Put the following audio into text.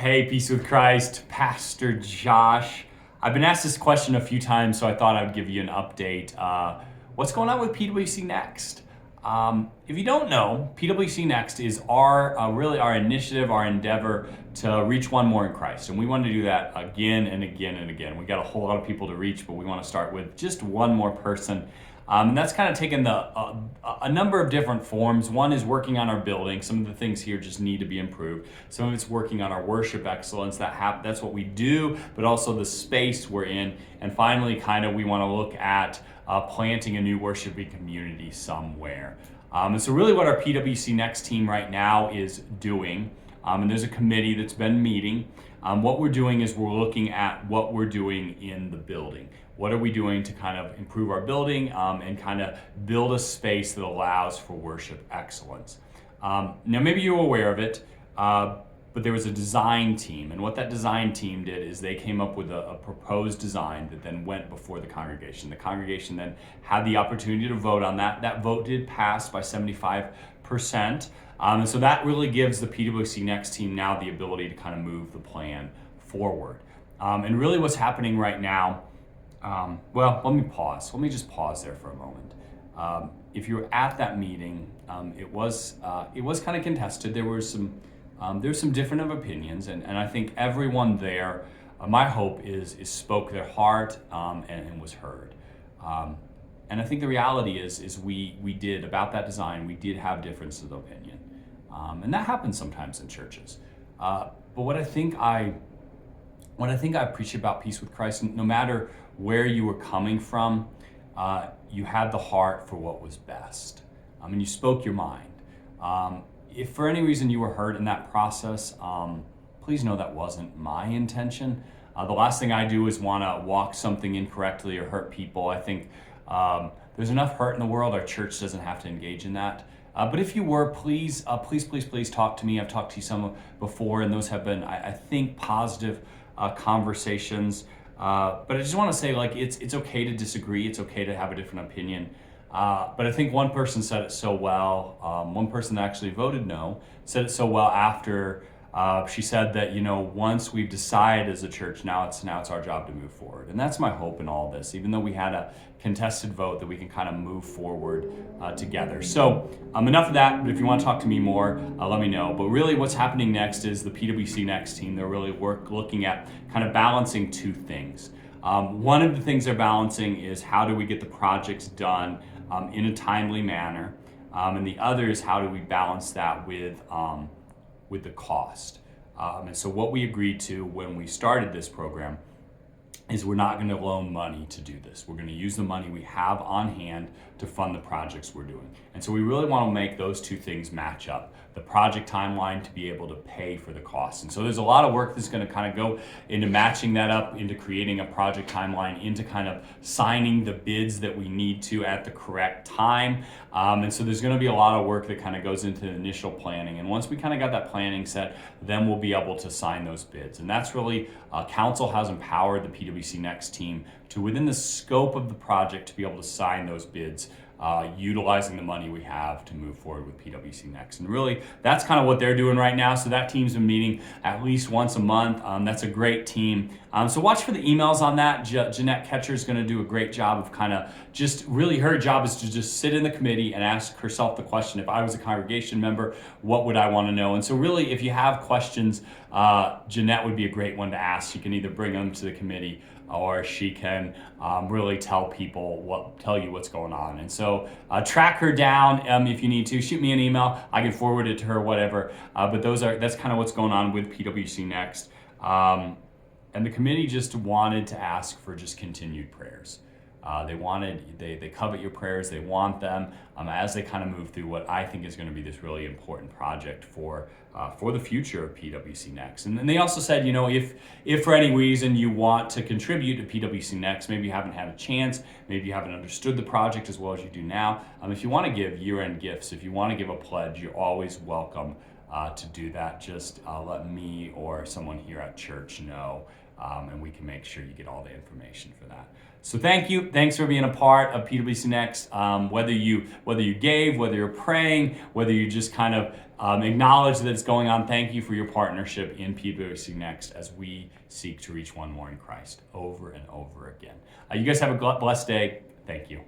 Hey, peace with Christ, Pastor Josh. I've been asked this question a few times, so I thought I would give you an update. What's going on with PWC Next? If you don't know, PWC Next is really our initiative, our endeavor to reach one more in Christ. And we want to do that again and again and again. We got a whole lot of people to reach, but we want to start with just one more person. And that's kind of taken a number of different forms. One is working on our building. Some of the things here just need to be improved. Some of it's working on our worship excellence. That's what we do, but also the space we're in. And finally, we want to look at planting a new worshiping community somewhere. And so really what our PWC Next team right now is doing, and there's a committee that's been meeting, what we're doing is we're looking at what we're doing in the building. What are we doing to kind of improve our building and kind of build a space that allows for worship excellence? Now, maybe you're aware of it, but there was a design team. And what that design team did is they came up with a proposed design that then went before the congregation. The congregation then had the opportunity to vote on that. That vote did pass by 75%. And so that really gives the PWC Next team now the ability to kind of move the plan forward. And really what's happening right now, let me pause. Let me just pause there for a moment. If you were at that meeting, it was kind of contested. There were some different of opinions, and I think everyone there, my hope is spoke their heart and was heard. And I think the reality is we did about that design. We did have differences of opinion, and that happens sometimes in churches. But what I think I appreciate about Peace with Christ, no matter where you were coming from, you had the heart for what was best. And you spoke your mind. If for any reason you were hurt in that process, please know that wasn't my intention. The last thing I do is want to walk something incorrectly or hurt people. I think there's enough hurt in the world. Our church doesn't have to engage in that. But if you were, please talk to me. I've talked to you some before, and those have been, I think, positive conversations. But I just want to say, it's okay to disagree. It's okay to have a different opinion. But I think one person said it so well. One person that actually voted no said it so well after she said that, once we've decided as a church, now it's our job to move forward. And that's my hope in all this, even though we had a contested vote, that we can kind of move forward together. So enough of that, but if you want to talk to me more, let me know. But really what's happening next is the PWC Next team, they're really looking at kind of balancing two things. One of the things they're balancing is how do we get the projects done in a timely manner, and the other is how do we balance that with the cost. And so what we agreed to when we started this program is we're not going to loan money to do this. We're going to use the money we have on hand to fund the projects we're doing. And so we really want to make those two things match up. The project timeline to be able to pay for the costs. And so there's a lot of work that's going to kind of go into matching that up, into creating a project timeline, into kind of signing the bids that we need to at the correct time. And so there's going to be a lot of work that kind of goes into the initial planning. And once we kind of got that planning set, then we'll be able to sign those bids. And that's really, Council has empowered the PWC Next team to, within the scope of the project, to be able to sign those bids, utilizing the money we have to move forward with PWC Next. And really, that's kind of what they're doing right now. So that team's been meeting at least once a month. That's a great team. So watch for the emails on that. Jeanette Ketcher is going to do a great job of kind of just really, her job is to just sit in the committee and ask herself the question, if I was a congregation member, what would I want to know? And so really, if you have questions, Jeanette would be a great one to ask. She can either bring them to the committee or she can really tell you what's going on. And so track her down if you need to. Shoot me an email. I can forward it to her, whatever. But that's kind of what's going on with PWC Next. And the committee just wanted to ask for just continued prayers. They covet your prayers. They want them as they kind of move through what I think is going to be this really important project for the future of PWC Next. And then they also said, if for any reason you want to contribute to PWC Next, maybe you haven't had a chance, maybe you haven't understood the project as well as you do now. If you want to give year-end gifts, if you want to give a pledge, you're always welcome to do that, just let me or someone here at church know, and we can make sure you get all the information for that. So thank you. Thanks for being a part of PWC Next. Whether you gave, whether you're praying, whether you just kind of acknowledge that it's going on, thank you for your partnership in PWC Next as we seek to reach one more in Christ over and over again. You guys have a blessed day. Thank you.